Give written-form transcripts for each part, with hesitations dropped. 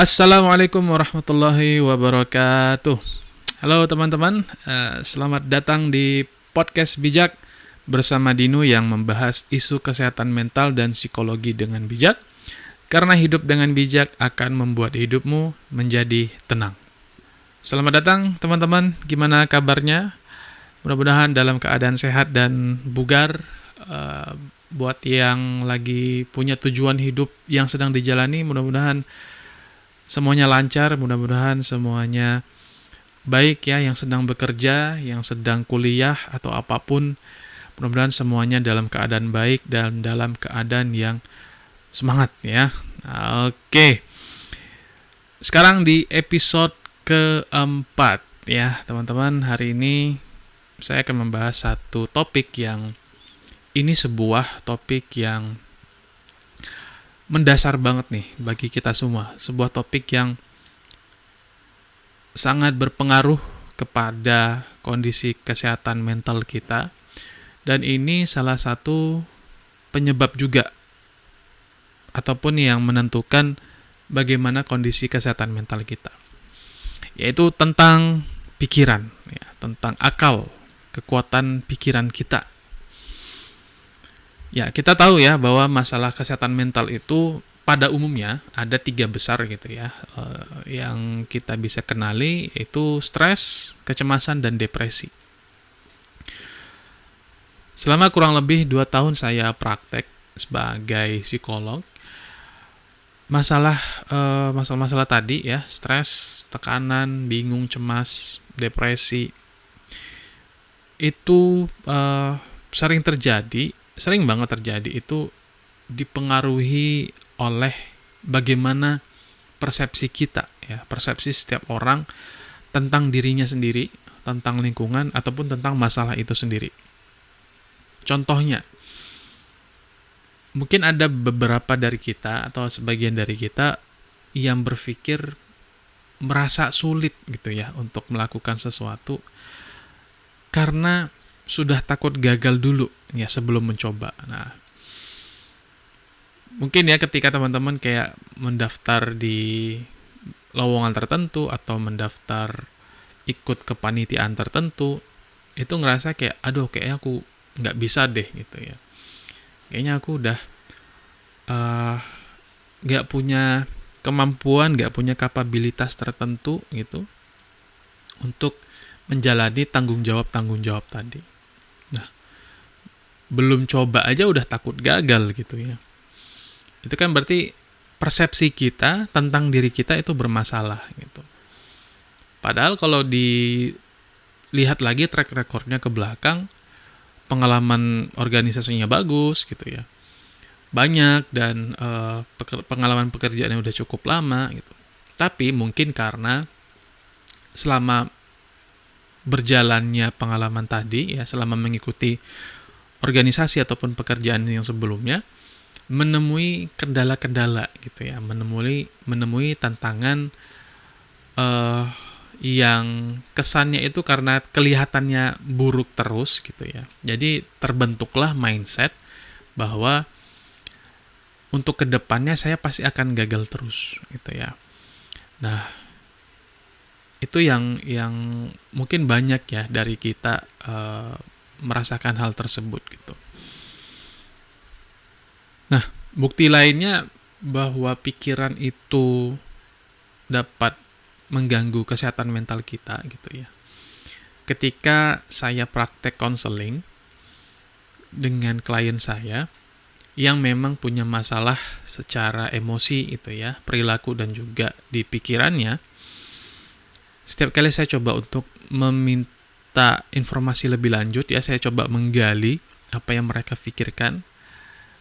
Assalamualaikum warahmatullahi wabarakatuh. Halo teman-teman, selamat datang di podcast bijak bersama Dinu yang membahas isu kesehatan mental dan psikologi dengan bijak. Karena hidup dengan bijak akan membuat hidupmu menjadi tenang. Selamat datang teman-teman, gimana kabarnya? Mudah-mudahan dalam keadaan sehat dan bugar. Buat yang lagi punya tujuan hidup yang sedang dijalani, mudah-mudahan semuanya lancar, mudah-mudahan semuanya baik ya, yang sedang bekerja, yang sedang kuliah atau apapun, mudah-mudahan semuanya dalam keadaan baik dan dalam keadaan yang semangat ya. Oke. Sekarang di episode keempat ya, teman-teman. Hari ini saya akan membahas satu topik yang ini sebuah topik yang mendasar banget nih bagi kita semua. Sebuah topik yang sangat berpengaruh kepada kondisi kesehatan mental kita. Dan ini salah satu penyebab juga ataupun yang menentukan bagaimana kondisi kesehatan mental kita. Yaitu tentang pikiran, ya, tentang akal, kekuatan pikiran kita. Ya, kita tahu ya bahwa masalah kesehatan mental itu pada umumnya ada 3 besar gitu ya. Yang kita bisa kenali itu stres, kecemasan, dan depresi. Selama kurang lebih 2 tahun saya praktek sebagai psikolog, masalah-masalah tadi ya, stres, tekanan, bingung, cemas, depresi, itu sering banget terjadi itu dipengaruhi oleh bagaimana persepsi kita ya, persepsi setiap orang tentang dirinya sendiri, tentang lingkungan ataupun tentang masalah itu sendiri. Contohnya, mungkin ada beberapa dari kita atau sebagian dari kita yang berpikir merasa sulit gitu ya untuk melakukan sesuatu karena sudah takut gagal dulu ya sebelum mencoba. Nah, mungkin ya ketika teman-teman kayak mendaftar di lowongan tertentu atau mendaftar ikut kepanitiaan tertentu, itu ngerasa kayak aduh kayaknya aku nggak bisa deh gitu ya. Kayaknya aku udah nggak punya kemampuan, nggak punya kapabilitas tertentu gitu untuk menjalani tanggung jawab tadi. Nah, belum coba aja udah takut gagal gitu ya. Itu kan berarti persepsi kita tentang diri kita itu bermasalah gitu. Padahal kalau dilihat lagi track recordnya ke belakang, pengalaman organisasinya bagus gitu ya. Banyak dan pengalaman pekerjaannya udah cukup lama gitu. Tapi mungkin karena selama berjalannya pengalaman tadi ya, selama mengikuti organisasi ataupun pekerjaan yang sebelumnya, menemui kendala-kendala gitu ya, menemui tantangan yang kesannya itu karena kelihatannya buruk terus gitu ya. Jadi terbentuklah mindset bahwa untuk kedepannya saya pasti akan gagal terus gitu ya. Nah, itu yang mungkin banyak ya dari kita merasakan hal tersebut gitu. Nah, bukti lainnya bahwa pikiran itu dapat mengganggu kesehatan mental kita gitu ya. Ketika saya praktek konseling dengan klien saya yang memang punya masalah secara emosi itu ya, perilaku dan juga di pikirannya, setiap kali saya coba untuk meminta informasi lebih lanjut ya, saya coba menggali apa yang mereka pikirkan.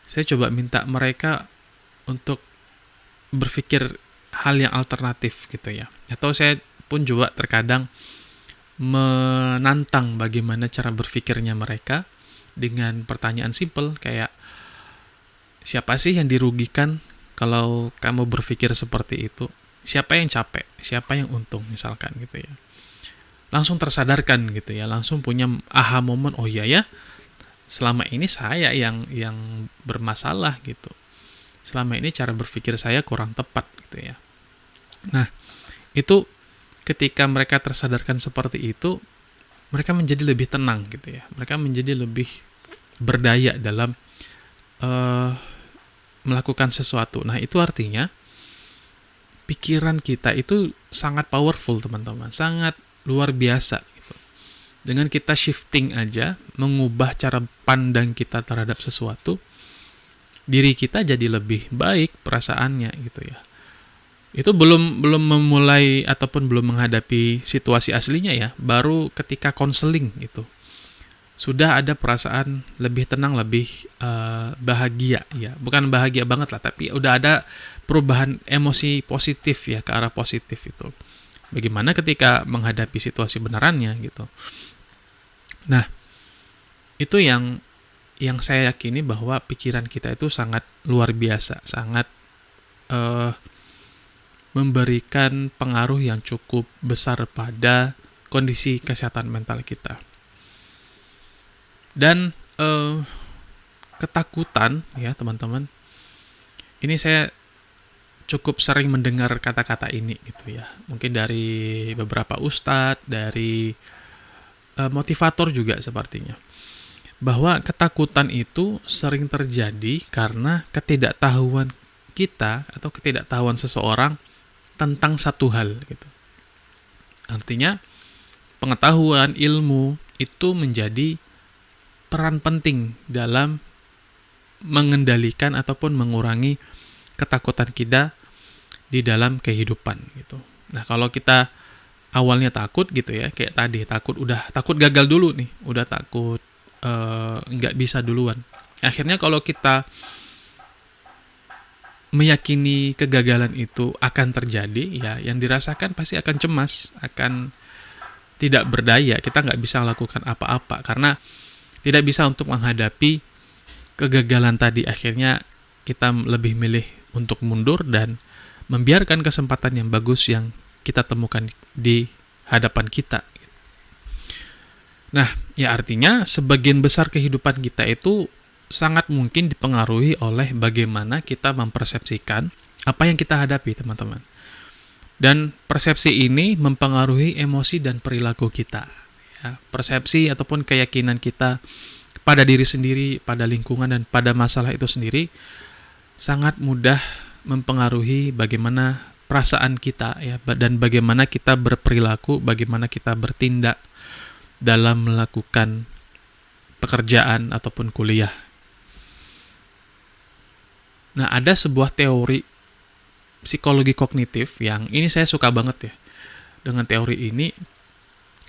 Saya coba minta mereka untuk berpikir hal yang alternatif gitu ya. Atau saya pun juga terkadang menantang bagaimana cara berpikirnya mereka dengan pertanyaan simpel kayak, siapa sih yang dirugikan kalau kamu berpikir seperti itu? Siapa yang capek? Siapa yang untung misalkan gitu ya. Langsung tersadarkan gitu ya, langsung punya aha moment, oh iya ya, selama ini saya yang bermasalah gitu. Selama ini cara berpikir saya kurang tepat gitu ya. Nah, itu ketika mereka tersadarkan seperti itu, mereka menjadi lebih tenang gitu ya. Mereka menjadi lebih berdaya dalam melakukan sesuatu. Nah, itu artinya pikiran kita itu sangat powerful, teman-teman. Sangat luar biasa gitu. Dengan kita shifting aja, mengubah cara pandang kita terhadap sesuatu, diri kita jadi lebih baik perasaannya gitu ya. Itu belum memulai ataupun belum menghadapi situasi aslinya ya, baru ketika konseling gitu. Sudah ada perasaan lebih tenang, lebih bahagia ya. Bukan bahagia banget lah, tapi udah ada perubahan emosi positif ya, ke arah positif itu. Bagaimana ketika menghadapi situasi benarannya gitu. Nah, itu yang saya yakini bahwa pikiran kita itu sangat luar biasa, sangat memberikan pengaruh yang cukup besar pada kondisi kesehatan mental kita. Dan ketakutan ya teman-teman, ini saya cukup sering mendengar kata-kata ini gitu ya, mungkin dari beberapa ustadz, dari motivator juga sepertinya, bahwa ketakutan itu sering terjadi karena ketidaktahuan kita atau ketidaktahuan seseorang tentang satu hal gitu. Artinya pengetahuan, ilmu itu menjadi peran penting dalam mengendalikan ataupun mengurangi ketakutan kita di dalam kehidupan gitu. Nah, kalau kita awalnya takut gitu ya, kayak tadi takut gagal dulu nih, udah takut nggak bisa duluan. Akhirnya kalau kita meyakini kegagalan itu akan terjadi, ya yang dirasakan pasti akan cemas, akan tidak berdaya, kita nggak bisa lakukan apa-apa karena tidak bisa untuk menghadapi kegagalan tadi. Akhirnya kita lebih milih untuk mundur dan membiarkan kesempatan yang bagus yang kita temukan di hadapan kita. Nah, ya artinya sebagian besar kehidupan kita itu sangat mungkin dipengaruhi oleh bagaimana kita mempersepsikan apa yang kita hadapi, teman-teman. Dan persepsi ini mempengaruhi emosi dan perilaku kita. Ya, persepsi ataupun keyakinan kita pada diri sendiri, pada lingkungan, dan pada masalah itu sendiri sangat mudah mempengaruhi bagaimana perasaan kita ya, dan bagaimana kita berperilaku, bagaimana kita bertindak dalam melakukan pekerjaan ataupun kuliah. Nah, ada sebuah teori psikologi kognitif yang ini saya suka banget ya dengan teori ini,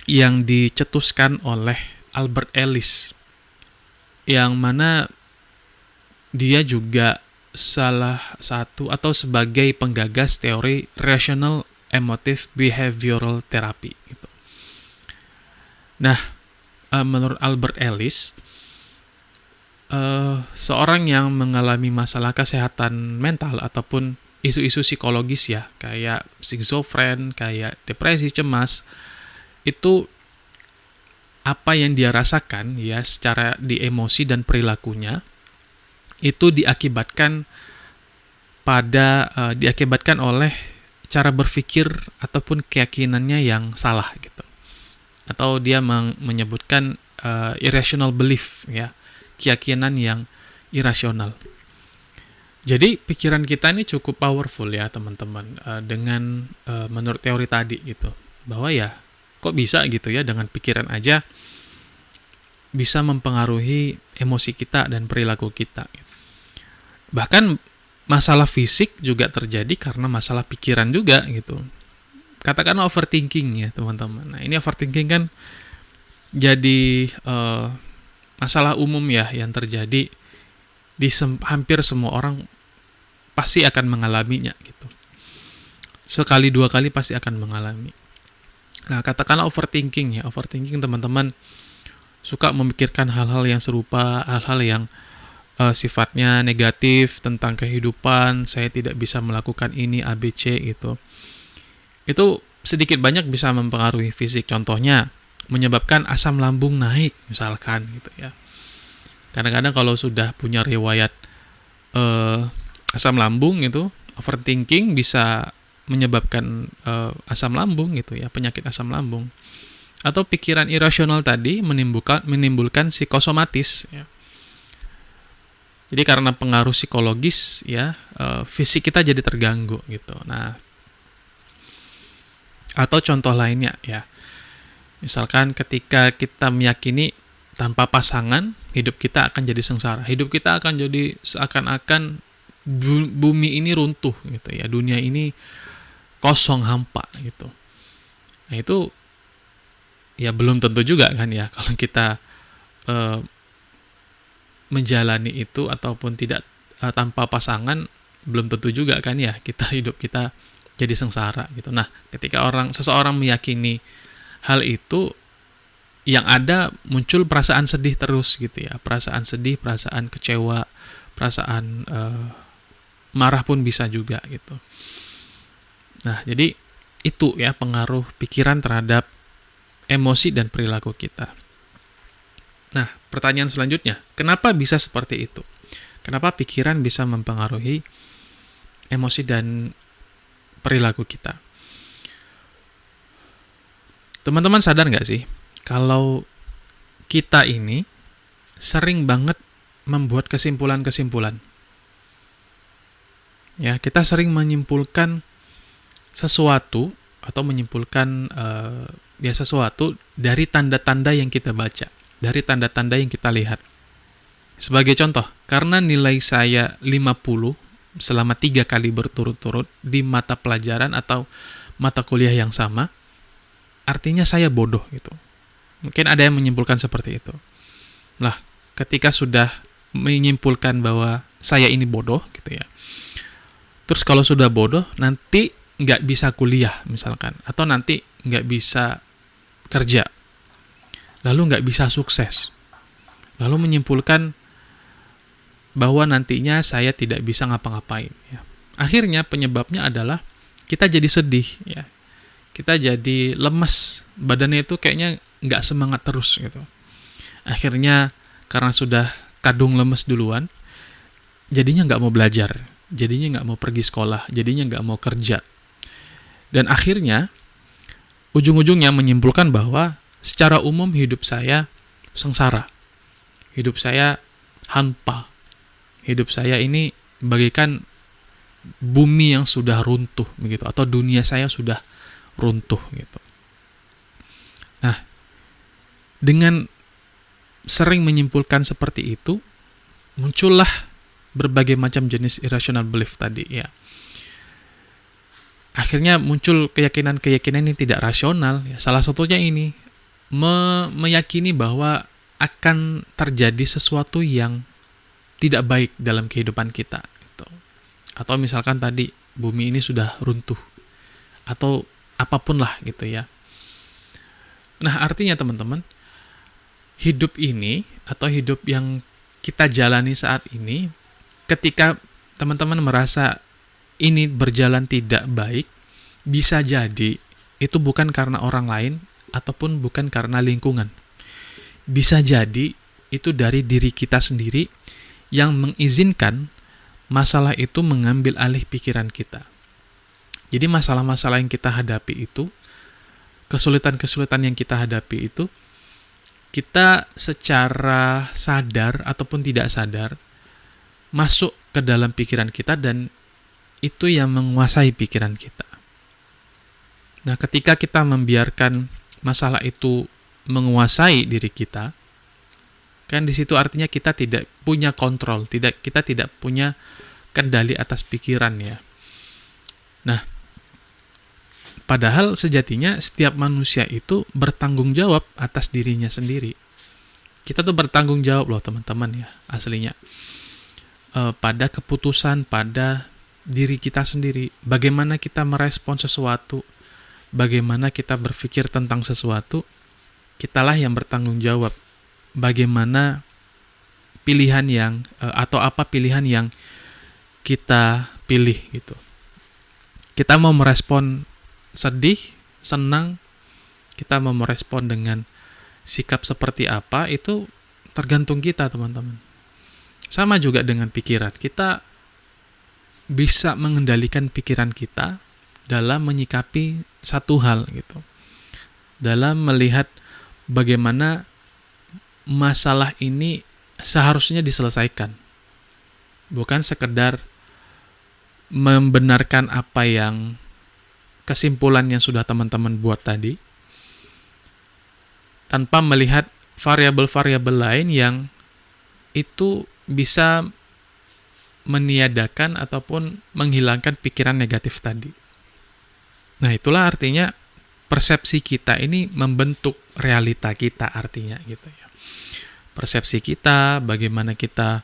yang dicetuskan oleh Albert Ellis, yang mana dia juga salah satu atau sebagai penggagas teori Rational Emotive Behavioral Therapy gitu. Nah, menurut Albert Ellis, seorang yang mengalami masalah kesehatan mental ataupun isu-isu psikologis ya, kayak skizofren, kayak depresi, cemas, itu apa yang dia rasakan ya secara di emosi dan perilakunya itu diakibatkan oleh cara berpikir ataupun keyakinannya yang salah gitu. Atau dia menyebutkan irrational belief ya, keyakinan yang irasional. Jadi pikiran kita ini cukup powerful ya teman-teman, dengan menurut teori tadi gitu, bahwa ya kok bisa gitu ya, dengan pikiran aja bisa mempengaruhi emosi kita dan perilaku kita. Bahkan masalah fisik juga terjadi karena masalah pikiran juga gitu. Katakanlah overthinking ya teman-teman. Nah, ini overthinking kan jadi masalah umum ya yang terjadi di hampir semua orang pasti akan mengalaminya gitu. Sekali dua kali pasti akan mengalami. Nah, katakanlah overthinking ya. Overthinking teman-teman suka memikirkan hal-hal yang serupa, hal-hal yang sifatnya negatif tentang kehidupan, saya tidak bisa melakukan ini, ABC gitu. Itu sedikit banyak bisa mempengaruhi fisik. Contohnya, menyebabkan asam lambung naik misalkan gitu ya. Kadang-kadang kalau sudah punya riwayat asam lambung itu, overthinking bisa menyebabkan asam lambung gitu ya, penyakit asam lambung. Atau pikiran irasional tadi menimbulkan psikosomatis ya. Jadi karena pengaruh psikologis ya, fisik kita jadi terganggu gitu. Nah, atau contoh lainnya ya, misalkan ketika kita meyakini tanpa pasangan hidup kita akan jadi sengsara, hidup kita akan jadi seakan-akan bumi ini runtuh gitu ya, dunia ini kosong hampa gitu. Nah itu ya belum tentu juga kan ya, kalau kita menjalani itu ataupun tidak tanpa pasangan, belum tentu juga kan ya hidup kita jadi sengsara gitu. Nah, ketika seseorang meyakini hal itu, yang ada muncul perasaan sedih terus gitu ya, perasaan sedih, perasaan kecewa, perasaan marah pun bisa juga gitu. Nah, jadi itu ya pengaruh pikiran terhadap emosi dan perilaku kita. Nah, pertanyaan selanjutnya, kenapa bisa seperti itu? Kenapa pikiran bisa mempengaruhi emosi dan perilaku kita? Teman-teman sadar nggak sih, kalau kita ini sering banget membuat kesimpulan-kesimpulan. Ya, kita sering menyimpulkan sesuatu atau menyimpulkan sesuatu dari tanda-tanda yang kita baca, dari tanda-tanda yang kita lihat. Sebagai contoh, karena nilai saya 50 selama 3 kali berturut-turut di mata pelajaran atau mata kuliah yang sama, artinya saya bodoh gitu. Mungkin ada yang menyimpulkan seperti itu. Lah, ketika sudah menyimpulkan bahwa saya ini bodoh gitu ya, terus kalau sudah bodoh, nanti nggak bisa kuliah misalkan, atau nanti nggak bisa kerja, lalu nggak bisa sukses, lalu menyimpulkan bahwa nantinya saya tidak bisa ngapa-ngapain ya. Akhirnya penyebabnya adalah kita jadi sedih ya, kita jadi lemes, badannya itu kayaknya nggak semangat terus gitu. Akhirnya karena sudah kadung lemes duluan, jadinya nggak mau belajar, jadinya nggak mau pergi sekolah, jadinya nggak mau kerja. Dan akhirnya ujung-ujungnya menyimpulkan bahwa secara umum hidup saya sengsara, hidup saya hampa, hidup saya ini bagaikan bumi yang sudah runtuh begitu, atau dunia saya sudah runtuh gitu. Nah, dengan sering menyimpulkan seperti itu, muncullah berbagai macam jenis irrational belief tadi ya. Akhirnya muncul keyakinan-keyakinan yang tidak rasional ya. Salah satunya ini meyakini bahwa akan terjadi sesuatu yang tidak baik dalam kehidupan kita gitu. Atau misalkan tadi bumi ini sudah runtuh, atau apapun lah gitu ya. Nah, artinya teman-teman, hidup ini atau hidup yang kita jalani saat ini, ketika teman-teman merasa ini berjalan tidak baik, bisa jadi itu bukan karena orang lain ataupun bukan karena lingkungan. Bisa jadi itu dari diri kita sendiri yang mengizinkan masalah itu mengambil alih pikiran kita. Jadi masalah-masalah yang kita hadapi itu, kesulitan-kesulitan yang kita hadapi itu, kita secara sadar ataupun tidak sadar masuk ke dalam pikiran kita, dan itu yang menguasai pikiran kita. Nah, ketika kita membiarkan masalah itu menguasai diri kita, kan di situ artinya kita tidak punya kontrol, kita tidak punya kendali atas pikiran ya. Nah, padahal sejatinya setiap manusia itu bertanggung jawab atas dirinya sendiri. Kita tuh bertanggung jawab loh teman-teman ya, aslinya. Pada keputusan, pada diri kita sendiri. Bagaimana kita merespon sesuatu, bagaimana kita berpikir tentang sesuatu, kitalah yang bertanggung jawab. Bagaimana pilihan atau apa pilihan yang kita pilih gitu. Kita mau merespon sedih, senang, kita mau merespon dengan sikap seperti apa, itu tergantung kita teman-teman. Sama juga dengan pikiran, kita bisa mengendalikan pikiran kita, dalam menyikapi satu hal gitu. Dalam melihat bagaimana masalah ini seharusnya diselesaikan. Bukan sekedar membenarkan apa yang kesimpulan yang sudah teman-teman buat tadi, tanpa melihat variabel-variabel lain yang itu bisa meniadakan ataupun menghilangkan pikiran negatif tadi. Nah, itulah artinya persepsi kita ini membentuk realita kita artinya gitu ya. Persepsi kita, bagaimana kita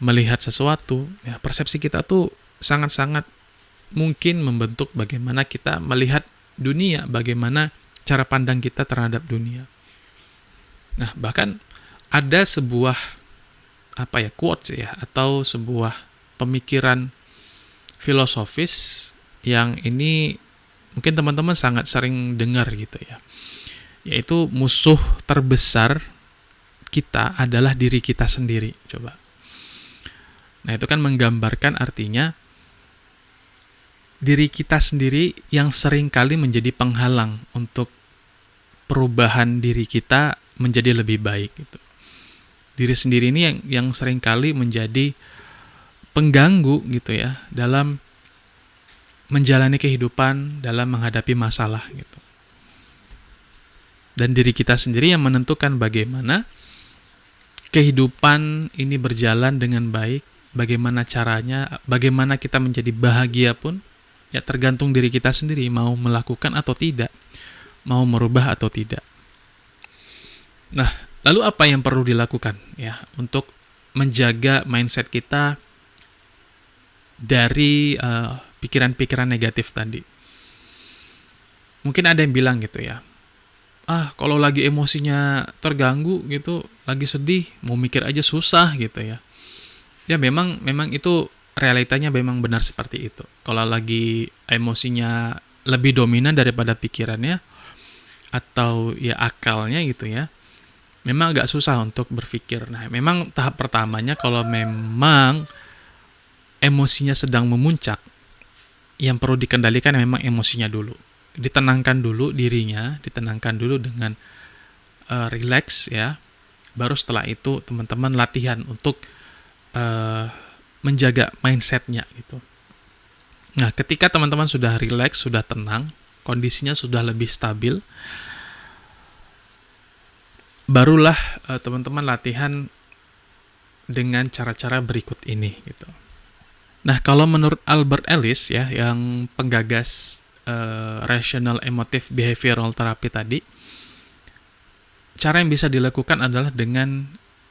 melihat sesuatu, ya persepsi kita tuh sangat-sangat mungkin membentuk bagaimana kita melihat dunia, bagaimana cara pandang kita terhadap dunia. Nah, bahkan ada sebuah quotes ya, atau sebuah pemikiran filosofis yang ini mungkin teman-teman sangat sering dengar gitu ya. Yaitu musuh terbesar kita adalah diri kita sendiri. Coba. Nah, itu kan menggambarkan artinya diri kita sendiri yang sering kali menjadi penghalang untuk perubahan diri kita menjadi lebih baik gitu. Diri sendiri ini yang sering kali menjadi pengganggu gitu ya dalam menjalani kehidupan, dalam menghadapi masalah gitu. Dan diri kita sendiri yang menentukan bagaimana kehidupan ini berjalan dengan baik, bagaimana caranya, bagaimana kita menjadi bahagia pun ya tergantung diri kita sendiri mau melakukan atau tidak, mau merubah atau tidak. Nah, lalu apa yang perlu dilakukan ya untuk menjaga mindset kita dari pikiran-pikiran negatif tadi? Mungkin ada yang bilang gitu ya, kalau lagi emosinya terganggu gitu, lagi sedih, mau mikir aja susah gitu ya. Ya memang itu realitanya memang benar seperti itu. Kalau lagi emosinya lebih dominan daripada pikirannya atau ya akalnya gitu ya, memang agak susah untuk berpikir. Nah, memang tahap pertamanya kalau memang emosinya sedang memuncak, yang perlu dikendalikan memang emosinya dulu. Ditenangkan dulu dirinya, ditenangkan dulu dengan relax ya. Baru setelah itu teman-teman latihan untuk menjaga mindsetnya gitu. Nah, ketika teman-teman sudah relax, sudah tenang, kondisinya sudah lebih stabil, barulah teman-teman latihan dengan cara-cara berikut ini gitu. Nah, kalau menurut Albert Ellis ya, yang penggagas Rational Emotive Behavioral Therapy tadi, cara yang bisa dilakukan adalah dengan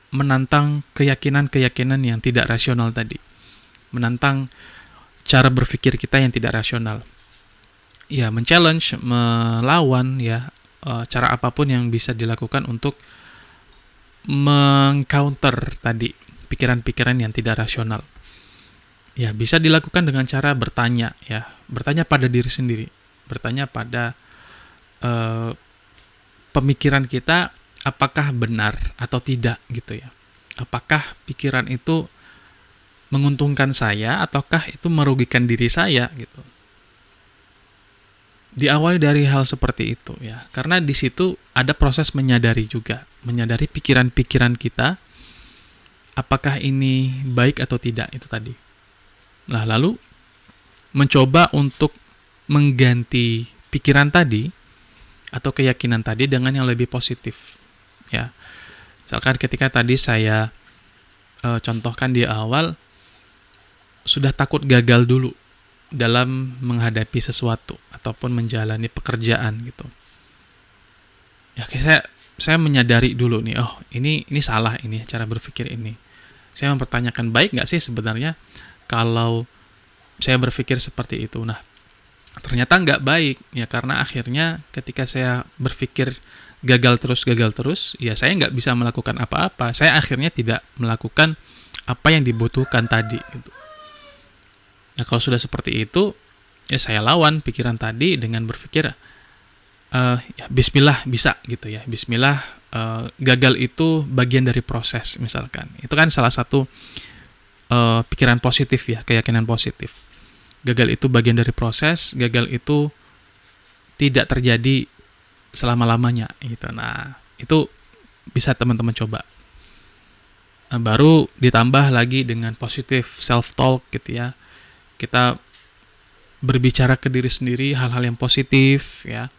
menantang keyakinan-keyakinan yang tidak rasional tadi. Menantang cara berpikir kita yang tidak rasional. Ya, men-challenge, melawan ya, cara apapun yang bisa dilakukan untuk meng-counter tadi pikiran-pikiran yang tidak rasional. Ya, bisa dilakukan dengan cara bertanya ya, bertanya pada diri sendiri, bertanya pada pemikiran kita apakah benar atau tidak gitu ya. Apakah pikiran itu menguntungkan saya ataukah itu merugikan diri saya gitu. Diawali dari hal seperti itu ya. Karena di situ ada proses menyadari juga, menyadari pikiran-pikiran kita apakah ini baik atau tidak itu tadi. Nah, lalu mencoba untuk mengganti pikiran tadi atau keyakinan tadi dengan yang lebih positif. Ya, misalkan ketika tadi saya contohkan di awal, sudah takut gagal dulu dalam menghadapi sesuatu ataupun menjalani pekerjaan gitu. Ya, saya menyadari dulu nih, ini salah ini cara berpikir ini. Saya mempertanyakan baik nggak sih sebenarnya kalau saya berpikir seperti itu. Nah, ternyata nggak baik ya, karena akhirnya ketika saya berpikir gagal terus, ya saya nggak bisa melakukan apa-apa. Saya akhirnya tidak melakukan apa yang dibutuhkan tadi gitu. Nah, kalau sudah seperti itu, ya saya lawan pikiran tadi dengan berpikir, ya bismillah bisa gitu ya. Bismillah, gagal itu bagian dari proses misalkan. Itu kan salah satu pikiran positif ya, keyakinan positif. Gagal itu bagian dari proses, gagal itu tidak terjadi selama-lamanya gitu. Nah, itu bisa teman-teman coba. Baru ditambah lagi dengan positif self-talk gitu ya. Kita berbicara ke diri sendiri hal-hal yang positif ya.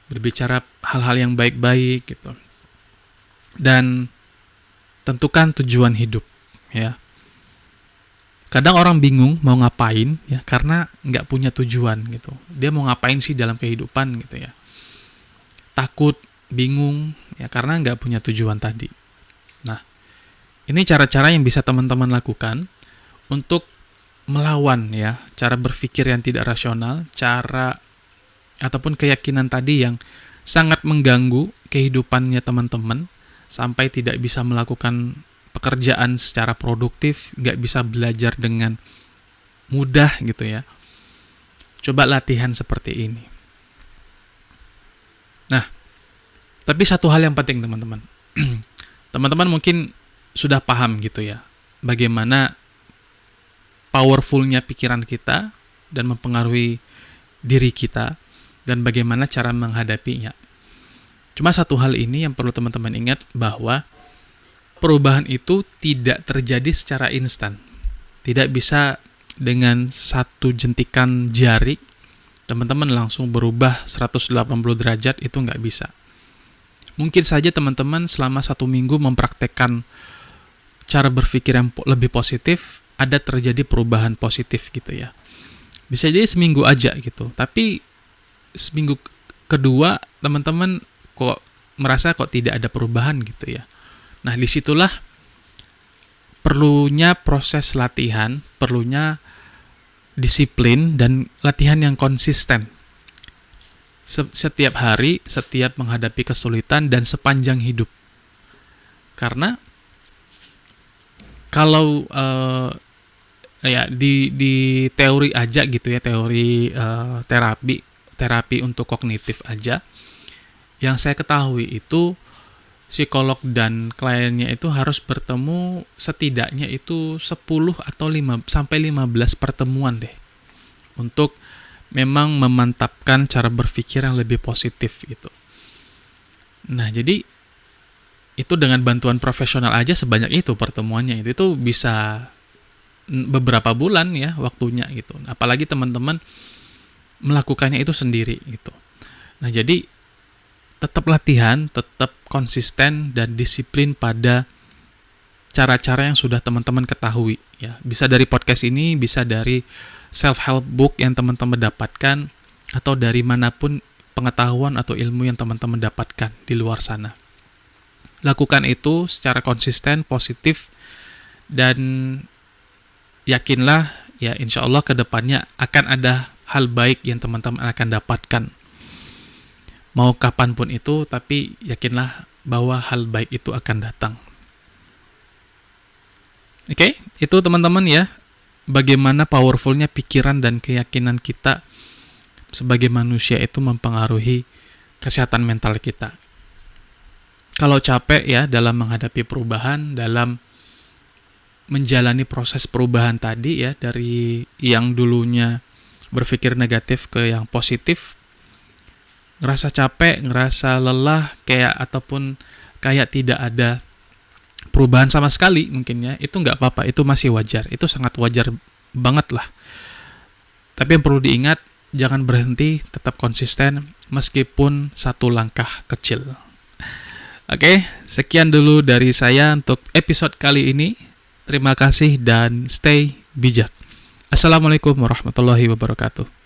Berbicara hal-hal yang baik-baik gitu. Dan tentukan tujuan hidup ya. Kadang orang bingung mau ngapain ya karena nggak punya tujuan gitu. Dia mau ngapain sih dalam kehidupan gitu ya. Takut, bingung ya karena nggak punya tujuan tadi. Nah, ini cara-cara yang bisa teman-teman lakukan untuk melawan ya cara berpikir yang tidak rasional, cara ataupun keyakinan tadi yang sangat mengganggu kehidupannya teman-teman sampai tidak bisa melakukan pekerjaan secara produktif, nggak bisa belajar dengan mudah gitu ya. Coba latihan seperti ini. Nah, tapi satu hal yang penting teman-teman. Teman-teman mungkin sudah paham gitu ya, bagaimana powerfulnya pikiran kita dan mempengaruhi diri kita, dan bagaimana cara menghadapinya. Cuma satu hal ini yang perlu teman-teman ingat, bahwa perubahan itu tidak terjadi secara instan. Tidak bisa dengan satu jentikan jari teman-teman langsung berubah 180 derajat, itu nggak bisa. Mungkin saja teman-teman selama 1 minggu mempraktekkan cara berpikir yang lebih positif, ada terjadi perubahan positif gitu ya. Bisa jadi seminggu aja gitu, tapi seminggu kedua teman-teman kok merasa kok tidak ada perubahan gitu ya. Nah, disitulah perlunya proses latihan, perlunya disiplin dan latihan yang konsisten. Setiap hari, setiap menghadapi kesulitan dan sepanjang hidup. Karena kalau ya di teori aja gitu ya, teori terapi untuk kognitif aja, yang saya ketahui itu psikolog dan kliennya itu harus bertemu setidaknya itu 10 atau 5 sampai 15 pertemuan deh, untuk memang memantapkan cara berpikir yang lebih positif gitu. Nah, jadi itu dengan bantuan profesional aja sebanyak itu pertemuannya, itu bisa beberapa bulan ya waktunya gitu. Apalagi teman-teman melakukannya itu sendiri gitu. Nah, jadi tetap latihan, tetap konsisten dan disiplin pada cara-cara yang sudah teman-teman ketahui ya. Bisa dari podcast ini, bisa dari self-help book yang teman-teman dapatkan, atau dari manapun pengetahuan atau ilmu yang teman-teman dapatkan di luar sana. Lakukan itu secara konsisten, positif, dan yakinlah ya, insya Allah ke depannya akan ada hal baik yang teman-teman akan dapatkan. Mau kapanpun itu, tapi yakinlah bahwa hal baik itu akan datang. Oke, itu teman-teman ya, bagaimana powerfulnya pikiran dan keyakinan kita sebagai manusia itu mempengaruhi kesehatan mental kita. Kalau capek ya dalam menghadapi perubahan, dalam menjalani proses perubahan tadi ya, dari yang dulunya berpikir negatif ke yang positif, ngerasa capek, ngerasa lelah, ataupun kayak tidak ada perubahan sama sekali mungkin ya, itu nggak apa-apa, itu masih wajar, itu sangat wajar banget lah. Tapi yang perlu diingat, jangan berhenti, tetap konsisten meskipun satu langkah kecil. Oke, sekian dulu dari saya untuk episode kali ini. Terima kasih dan stay bijak. Assalamualaikum warahmatullahi wabarakatuh.